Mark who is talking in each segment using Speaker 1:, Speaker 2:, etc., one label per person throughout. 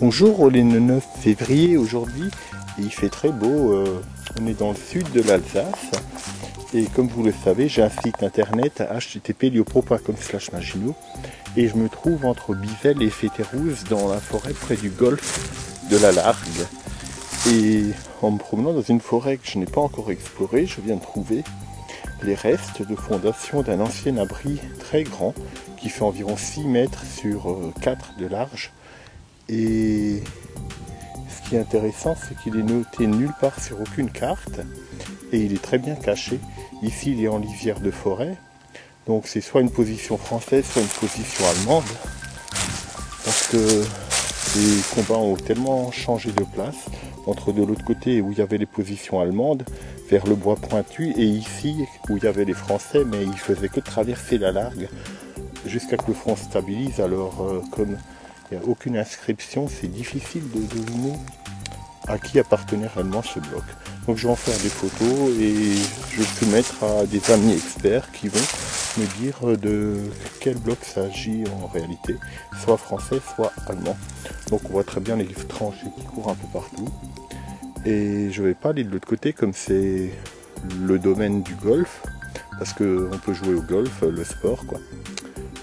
Speaker 1: Bonjour, on est le 9 février aujourd'hui et il fait très beau. On est dans le sud de l'Alsace et comme vous le savez, j'ai un site internet http://liopro.com/maginot et je me trouve entre Bivelle et Fétérouze dans la forêt près du golfe de la Largue. Et en me promenant dans une forêt que je n'ai pas encore explorée, je viens de trouver les restes de fondation d'un ancien abri très grand qui fait environ 6 mètres sur 4 de large. Et ce qui est intéressant, c'est qu'il est noté nulle part sur aucune carte et il est très bien caché. Ici, il est en lisière de forêt, donc c'est soit une position française, soit une position allemande, parce que les combats ont tellement changé de place entre de l'autre côté où il y avait les positions allemandes, vers le bois pointu, et ici où il y avait les Français, mais ils faisaient que traverser la Largue jusqu'à que le front se stabilise. Alors comme il n'y a aucune inscription, c'est difficile de deviner à qui appartenait réellement ce bloc. Donc je vais en faire des photos et je vais soumettre à des amis experts qui vont me dire de quel bloc s'agit en réalité, soit français, soit allemand. Donc on voit très bien les tranchées qui courent un peu partout. Et je ne vais pas aller de l'autre côté comme c'est le domaine du golf, parce qu'on peut jouer au golf, le sport quoi.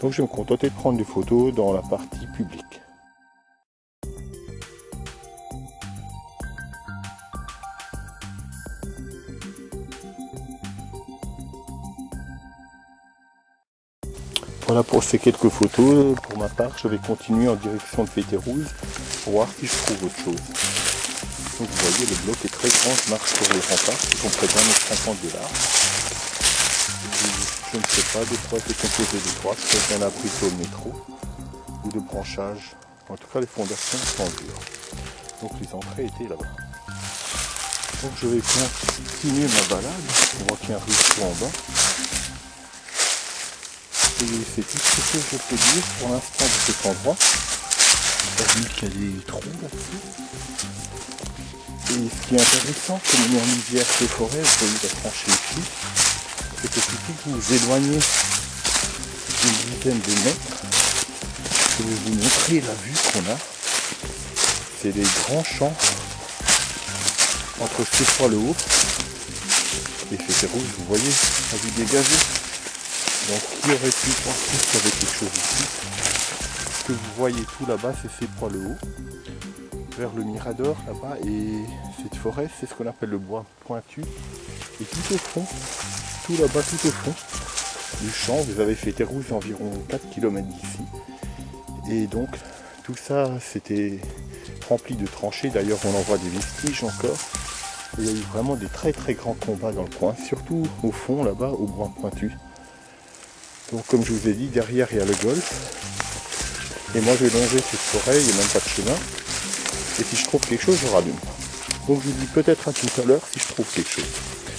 Speaker 1: Donc je vais me contenter de prendre des photos dans la partie publique. Voilà pour ces quelques photos. Pour ma part, je vais continuer en direction de Fétérouze pour voir si je trouve autre chose. Donc vous voyez, le bloc est très grand, je marche sur les remparts qui sont près d'1,50 m de large. Je ne sais pas de quoi c'est composé de quoi, c'est un abri sur le métro ou de branchage. En tout cas, les fondations sont dures. Donc les entrées étaient là-bas. Donc je vais continuer ma balade. On voit qu'il y a un ruisseau en bas. Et c'est tout ce que je peux dire pour l'instant de cet endroit. Hormis qu'il y a des trous là-dessus. Et ce qui est intéressant, comme on est en lisière de forêt, vous voyez la tranchée ici, c'est que si vous vous éloignez d'une dizaine de mètres, je vais vous montrer la vue qu'on a. C'est des grands champs entre Stéphane-le-Haut et Fétérouze, vous voyez la vue dégagée. Donc qui aurait pu penser qu'il y avait quelque chose ici? Ce que vous voyez tout là-bas, c'est Stéphane-le-Haut, vers le Mirador là-bas, et cette forêt, c'est ce qu'on appelle le bois pointu. Et tout au fond, tout là-bas, tout au fond du champ, vous avez Fétérouze environ 4 km d'ici. Et donc, tout ça, c'était rempli de tranchées. D'ailleurs, on en voit des vestiges encore. Et il y a eu vraiment des très très grands combats dans le coin, surtout au fond là-bas, au bois pointu. Donc comme je vous ai dit, derrière il y a le golfe. Et moi je vais longer cette forêt, il n'y a même pas de chemin. Et si je trouve quelque chose, je rallume. Donc je vous dis peut-être à tout à l'heure si je trouve quelque chose.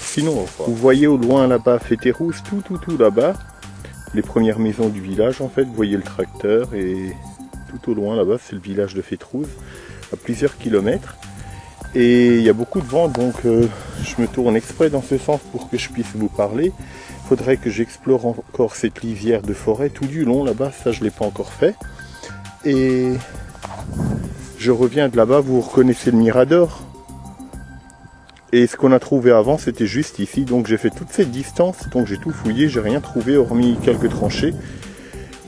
Speaker 1: Sinon, vous voyez au loin là-bas Fétérouze, tout là-bas. Les premières maisons du village en fait, vous voyez le tracteur et tout au loin là-bas c'est le village de Fétérouze, à plusieurs kilomètres. Et il y a beaucoup de vent, donc je me tourne exprès dans ce sens pour que je puisse vous parler. Il faudrait que j'explore encore cette lisière de forêt tout du long là-bas, ça je ne l'ai pas encore fait. Et je reviens de là-bas, vous reconnaissez le Mirador. Et ce qu'on a trouvé avant, c'était juste ici, donc j'ai fait toute cette distance, donc j'ai tout fouillé, j'ai rien trouvé hormis quelques tranchées.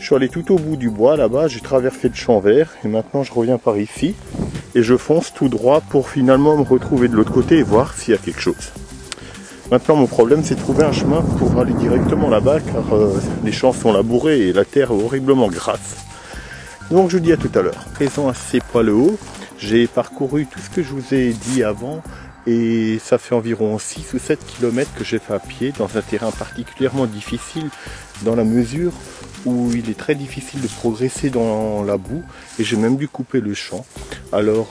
Speaker 1: Je suis allé tout au bout du bois là-bas, j'ai traversé le champ vert, et maintenant je reviens par ici. Et je fonce tout droit pour finalement me retrouver de l'autre côté et voir s'il y a quelque chose. Maintenant mon problème c'est de trouver un chemin pour aller directement là-bas car les champs sont labourés et la terre est horriblement grasse. Donc je vous dis à tout à l'heure. Présent à Stéphane-le-Haut, j'ai parcouru tout ce que je vous ai dit avant et ça fait environ 6 ou 7 km que j'ai fait à pied dans un terrain particulièrement difficile dans la mesure où il est très difficile de progresser dans la boue et j'ai même dû couper le champ. Alors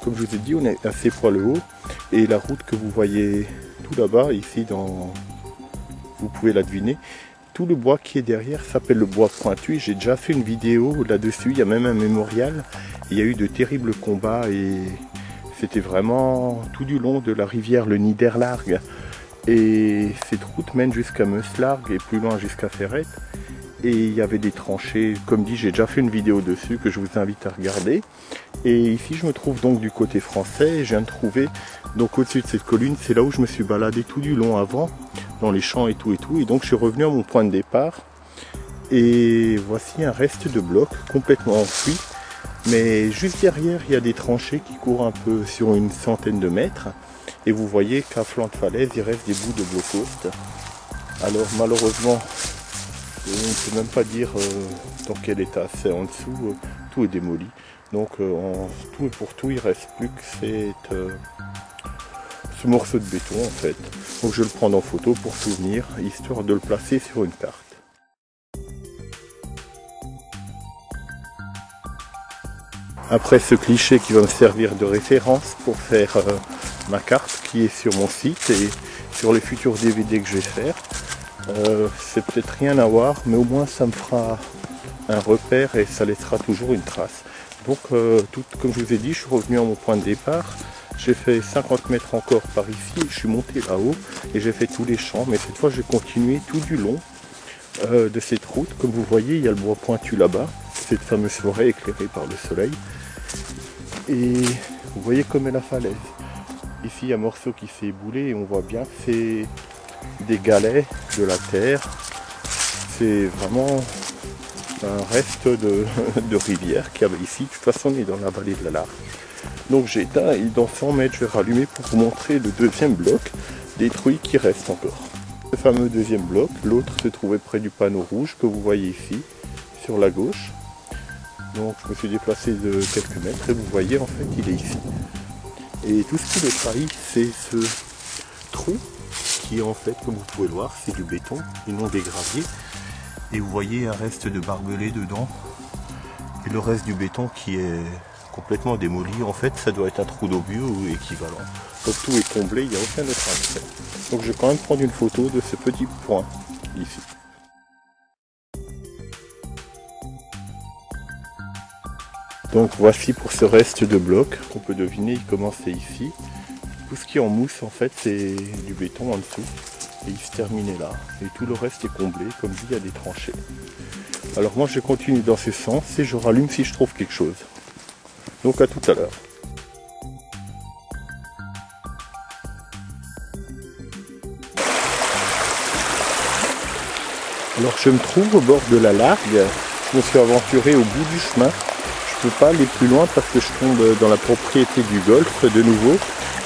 Speaker 1: comme je vous ai dit, on est à Stéphane-le-Haut et la route que vous voyez tout là-bas, ici vous pouvez la deviner, tout le bois qui est derrière s'appelle le bois pointu. J'ai déjà fait une vidéo là-dessus, il y a même un mémorial. Il y a eu de terribles combats et c'était vraiment tout du long de la rivière le Niederlargue. Et cette route mène jusqu'à Meuslargues et plus loin jusqu'à Ferrette. et il y avait des tranchées. Comme dit, j'ai déjà fait une vidéo dessus que je vous invite à regarder. Et ici je me trouve donc du côté français et je viens de trouver, donc au-dessus de cette colline, c'est là où je me suis baladé tout du long avant, dans les champs et tout, et donc je suis revenu à mon point de départ. Et voici un reste de bloc complètement enfoui, mais juste derrière il y a des tranchées qui courent un peu sur une centaine de mètres, et vous voyez qu'à flanc de falaise il reste des bouts de bloc-post. Alors malheureusement, on ne peut même pas dire dans quel état c'est en dessous, tout est démoli. Donc en tout et pour tout, il ne reste plus que ce morceau de béton en fait. Donc je le prends en photo pour souvenir, histoire de le placer sur une carte. Après ce cliché qui va me servir de référence pour faire ma carte qui est sur mon site et sur les futurs DVD que je vais faire. C'est peut-être rien à voir, mais au moins ça me fera un repère et ça laissera toujours une trace. Donc comme je vous ai dit, je suis revenu à mon point de départ. J'ai fait 50 mètres encore par ici, je suis monté là-haut et j'ai fait tous les champs, mais cette fois j'ai continué tout du long de cette route. Comme vous voyez, il y a le bois pointu là-bas, cette fameuse forêt éclairée par le soleil. Et vous voyez comme est la falaise. Ici il y a un morceau qui s'est éboulé et on voit bien que c'est des galets de la terre. C'est vraiment un reste de rivière qu'il y avait ici. De toute façon on est dans la vallée de la Largue. Donc j'ai éteint et dans 100 mètres je vais rallumer pour vous montrer le deuxième bloc détruit qui reste encore. Ce fameux deuxième bloc, l'autre se trouvait près du panneau rouge que vous voyez ici sur la gauche. Donc je me suis déplacé de quelques mètres et vous voyez en fait il est ici. Et tout ce qui le trahit, c'est ce trou qui en fait, comme vous pouvez le voir, c'est du béton et non des graviers. Et vous voyez un reste de barbelé dedans et le reste du béton qui est complètement démoli. En fait ça doit être un trou d'obus ou équivalent. Donc tout est comblé, il n'y a aucun autre accès. Donc je vais quand même prendre une photo de ce petit point ici. Donc voici pour ce reste de bloc qu'on peut deviner, il commençait ici. Tout ce qui est en mousse en fait c'est du béton en dessous et il se terminait là. Et tout le reste est comblé, comme dit il y a des tranchées. Alors moi je continue dans ce sens et je rallume si je trouve quelque chose. Donc à tout à l'heure. Alors je me trouve au bord de la Largue, je me suis aventuré au bout du chemin. Je ne peux pas aller plus loin parce que je tombe dans la propriété du golfe de nouveau.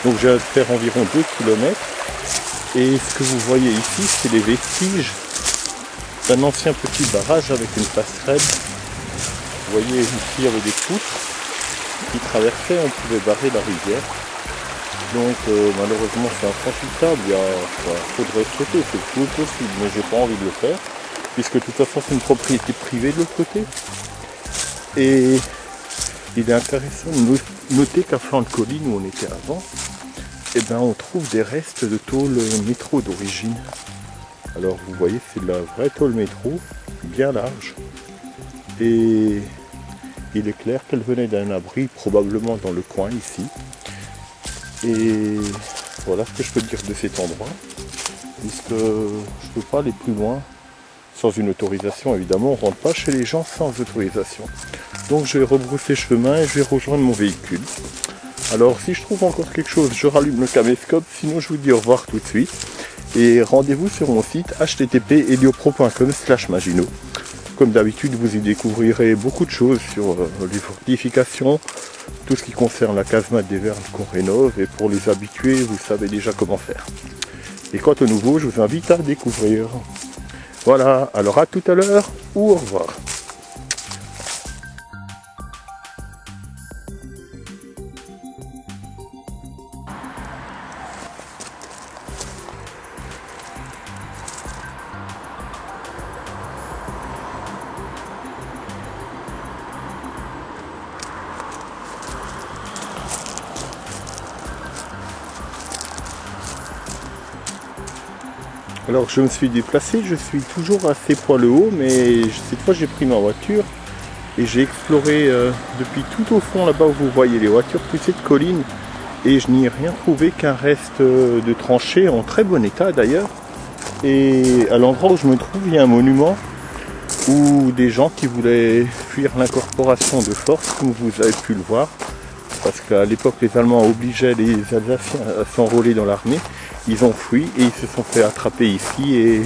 Speaker 1: Donc je vais faire environ 2 km. Et ce que vous voyez ici, c'est les vestiges d'un ancien petit barrage avec une passerelle. Vous voyez ici, il y avait des poutres qui traversaient, on pouvait barrer la rivière. Donc malheureusement c'est infranchissable, il faudrait sauter, c'est tout possible, mais j'ai pas envie de le faire, puisque de toute façon c'est une propriété privée de l'autre côté. Et il est intéressant de noter qu'à flanc de colline où on était avant, eh ben, on trouve des restes de tôle métro d'origine. Alors vous voyez, c'est de la vraie tôle métro, bien large. Et il est clair qu'elle venait d'un abri, probablement dans le coin ici. Et voilà ce que je peux dire de cet endroit, puisque je ne peux pas aller plus loin sans une autorisation. Évidemment, on ne rentre pas chez les gens sans autorisation. Donc je vais rebrousser chemin et je vais rejoindre mon véhicule. Alors si je trouve encore quelque chose, je rallume le caméscope, sinon je vous dis au revoir tout de suite. Et rendez-vous sur mon site http://heliopro.com/Maginot. Comme d'habitude, vous y découvrirez beaucoup de choses sur les fortifications, tout ce qui concerne la casemate des Vernes qu'on rénove, et pour les habitués, vous savez déjà comment faire. Et quant au nouveau, je vous invite à découvrir. Voilà, alors à tout à l'heure ou au revoir. Alors je me suis déplacé, je suis toujours à ces poids le haut, mais cette fois j'ai pris ma voiture et j'ai exploré depuis tout au fond là-bas où vous voyez les voitures, toute cette colline, et je n'y ai rien trouvé qu'un reste de tranchée en très bon état d'ailleurs. Et à l'endroit où je me trouve, il y a un monument ou des gens qui voulaient fuir l'incorporation de force, comme vous avez pu le voir, parce qu'à l'époque les Allemands obligeaient les Alsaciens à s'enrôler dans l'armée. Ils ont fui et ils se sont fait attraper ici, et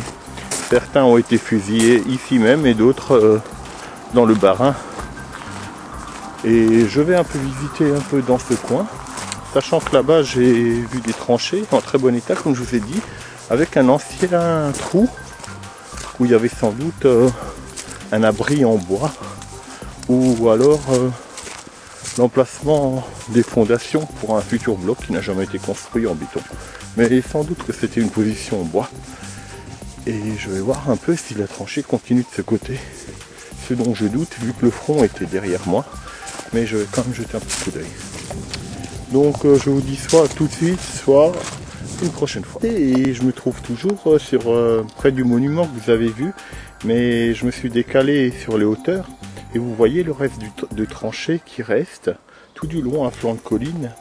Speaker 1: certains ont été fusillés ici même et d'autres dans le Bas-Rhin. Et je vais un peu visiter un peu dans ce coin, sachant que là-bas j'ai vu des tranchées en très bon état, comme je vous ai dit, avec un ancien trou où il y avait sans doute un abri en bois, ou alors l'emplacement des fondations pour un futur bloc qui n'a jamais été construit en béton. Mais sans doute que c'était une position en bois. Et je vais voir un peu si la tranchée continue de ce côté. Ce dont je doute, vu que le front était derrière moi. Mais je vais quand même jeter un petit coup d'œil. Donc je vous dis soit tout de suite, soit une prochaine fois. Et je me trouve toujours près du monument que vous avez vu. Mais je me suis décalé sur les hauteurs. Et vous voyez le reste de tranchée qui reste tout du long à flanc de colline.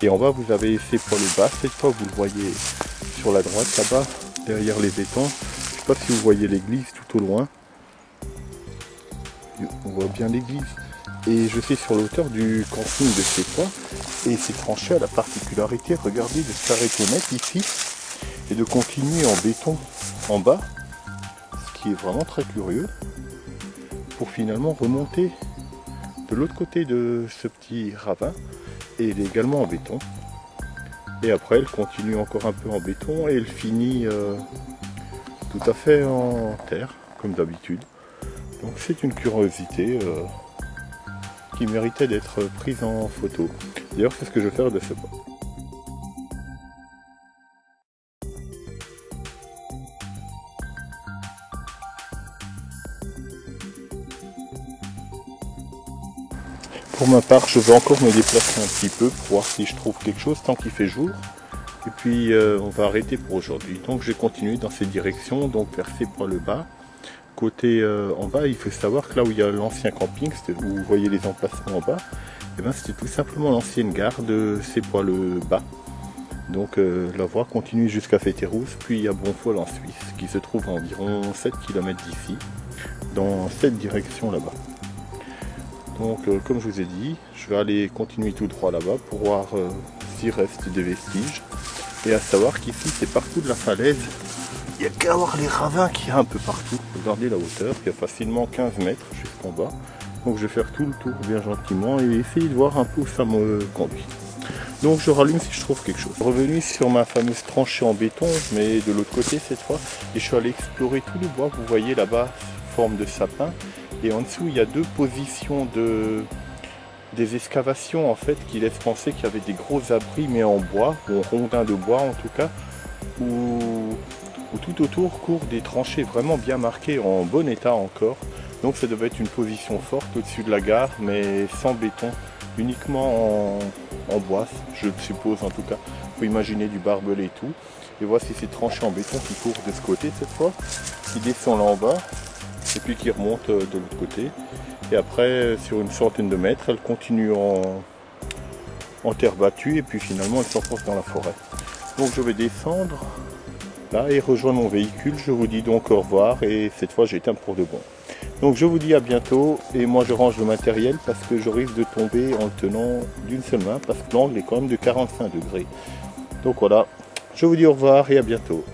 Speaker 1: Et en bas vous avez ces poils bas. Cette fois vous le voyez sur la droite là-bas, derrière les étangs. Je ne sais pas si vous voyez l'église tout au loin. On voit bien l'église. Et je suis sur la hauteur du camping de Sépois. Et ces tranchées a la particularité, regardez, de s'arrêter net ici et de continuer en béton en bas, ce qui est vraiment très curieux, pour finalement remonter de l'autre côté de ce petit ravin, et elle est également en béton. Et après elle continue encore un peu en béton et elle finit tout à fait en terre, comme d'habitude. Donc c'est une curiosité qui méritait d'être prise en photo. D'ailleurs c'est ce que je vais faire de ce pas. Pour ma part, je vais encore me déplacer un petit peu pour voir si je trouve quelque chose tant qu'il fait jour. Et puis on va arrêter pour aujourd'hui. Donc je vais continuer dans cette direction, donc vers Sépois-le-Bas. Côté en bas, il faut savoir que là où il y a l'ancien camping, où vous voyez les emplacements en bas, et ben c'était tout simplement l'ancienne gare de Sépois-le-Bas. Donc la voie continue jusqu'à Fétérousse, puis à Bonfoil en Suisse, qui se trouve à environ 7 km d'ici, dans cette direction là-bas. Donc comme je vous ai dit, je vais aller continuer tout droit là-bas pour voir s'il reste des vestiges. Et à savoir qu'ici c'est partout de la falaise. Il n'y a qu'à voir les ravins qu'il y a un peu partout. Regardez la hauteur, il y a facilement 15 mètres jusqu'en bas. Donc je vais faire tout le tour bien gentiment et essayer de voir un peu où ça me conduit. Donc je rallume si je trouve quelque chose. Revenu sur ma fameuse tranchée en béton, mais de l'autre côté cette fois. Et je suis allé explorer tout le bois. Vous voyez là-bas, forme de sapin. Et en dessous il y a deux positions des excavations en fait qui laissent penser qu'il y avait des gros abris mais en bois, ou en rondins de bois en tout cas, où tout autour courent des tranchées vraiment bien marquées, en bon état encore. Donc ça devait être une position forte au-dessus de la gare, mais sans béton, uniquement en bois, je suppose en tout cas. Il faut imaginer du barbelé et tout. Et voici ces tranchées en béton qui courent de ce côté cette fois, qui descendent là en bas, et puis qui remontent de l'autre côté. Et après, sur une centaine de mètres, elle continue en terre battue et puis finalement elle s'enfonce dans la forêt. Donc je vais descendre là et rejoindre mon véhicule. Je vous dis donc au revoir et cette fois j'éteins pour de bon. Donc je vous dis à bientôt et moi je range le matériel parce que je risque de tomber en le tenant d'une seule main parce que l'angle est quand même de 45 degrés. Donc voilà, je vous dis au revoir et à bientôt.